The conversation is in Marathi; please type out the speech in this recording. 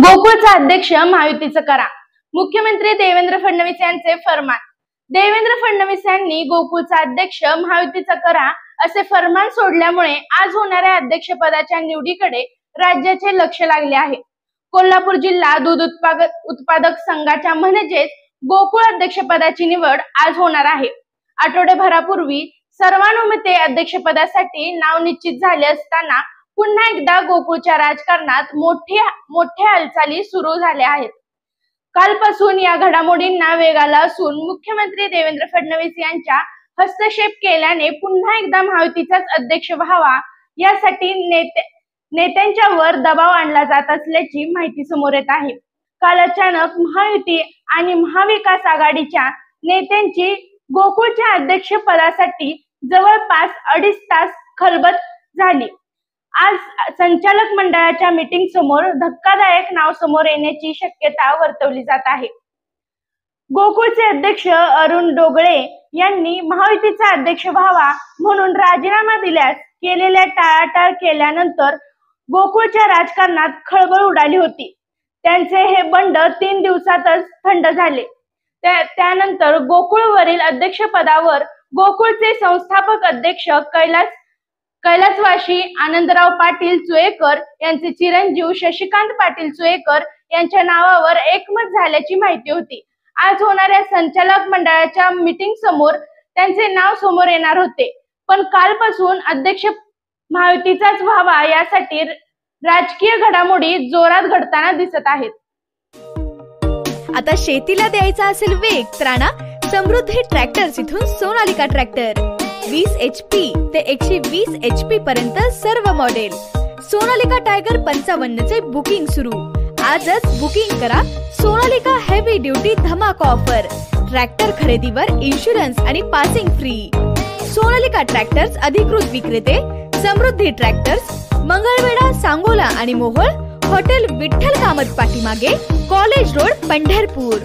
गोकुळचा अध्यक्ष महायुतीचं करा. मुख्यमंत्री देवेंद्र फडणवीस यांचे फरमान. देवेंद्र फडणवीस यांनी गोकुळचा अध्यक्ष महायुतीचा करा असे फरमान सोडल्यामुळे आज होणाऱ्या अध्यक्षपदाच्या निवडीकडे राज्याचे लक्ष लागले आहे. कोल्हापूर जिल्हा दूध उत्पादक संघाच्या म्हणजेच गोकुळ अध्यक्षपदाची निवड आज होणार आहे. आठवड्याभरापूर्वी सर्वानुमते अध्यक्षपदासाठी नाव निश्चित झाले असताना पुन्हा एकदा गोकुळच्या राजकारणात मोठ्या हालचाली सुरू झाल्या आहेत. कालपासून या घडामोडींना वेग आला असून मुख्यमंत्री देवेंद्र फडणवीस यांच्या हस्तक्षेप केल्याने पुन्हा एकदा महायुतीचाच अध्यक्ष व्हावा यासाठी नेत्यांच्या वर दबाव आणला जात असल्याची माहिती समोर येत आहे. काल अचानक महायुती आणि महाविकास आघाडीच्या नेत्यांची गोकुळच्या अध्यक्षपदासाठी जवळपास 2.5 तास खलबत झाली. आज संचालक मंडळाच्या मीटिंग समोर धक्कादायक नाव समोर येण्याची शक्यता वर्तवली जात आहे. गोकुळचे अध्यक्ष अरुण डोगळे यांनी महायुतीचा अध्यक्ष व्हावा म्हणून राजीनामा दिल्यास केलेल्या टाळाटाळ केल्यानंतर गोकुळच्या राजकारणात खळबळ उडाली होती. त्यांचे हे बंड 3 दिवसातच थंड झाले. त्यानंतर गोकुळवरील अध्यक्षपदावर गोकुळचे संस्थापक अध्यक्ष कैलासवासी आनंदराव पाटील चुएकर यांचे चिरंजीव शशिकांत पाटील चुएकर यांच्या नावावर एकमत झाल्याची माहिती होती. आज होणाऱ्या संचालक मंडळाच्या मीटिंग समोर त्यांचे नाव समोर येणार होते, पण कालपासून अध्यक्ष महायुतीचाच व्हावा यासाठी राजकीय घडामोडी जोरात घडताना दिसत आहेत. आता शेतीला द्यायचा असेल वेग तर आणा समृद्धी ट्रॅक्टर्स इथून सोनालिका ट्रॅक्टर 20 HP ते 120 HP पर्यंत सर्व मॉडेल. सोनालिका टायगर 55 चे बुकिंग सुरू. आजच बुकिंग करा. सोनालिका हेवी ड्युटी धमाका ऑफर. ट्रॅक्टर खरेदीवर इन्शुरन्स आणि पासिंग फ्री. सोनालिका ट्रॅक्टर्स अधिकृत विक्रेते समृद्धी ट्रॅक्टर्स, मंगळवेढा, सांगोला आणि मोहोळ. हॉटेल विठ्ठल कामत पाठीमागे, कॉलेज रोड, पंढरपूर.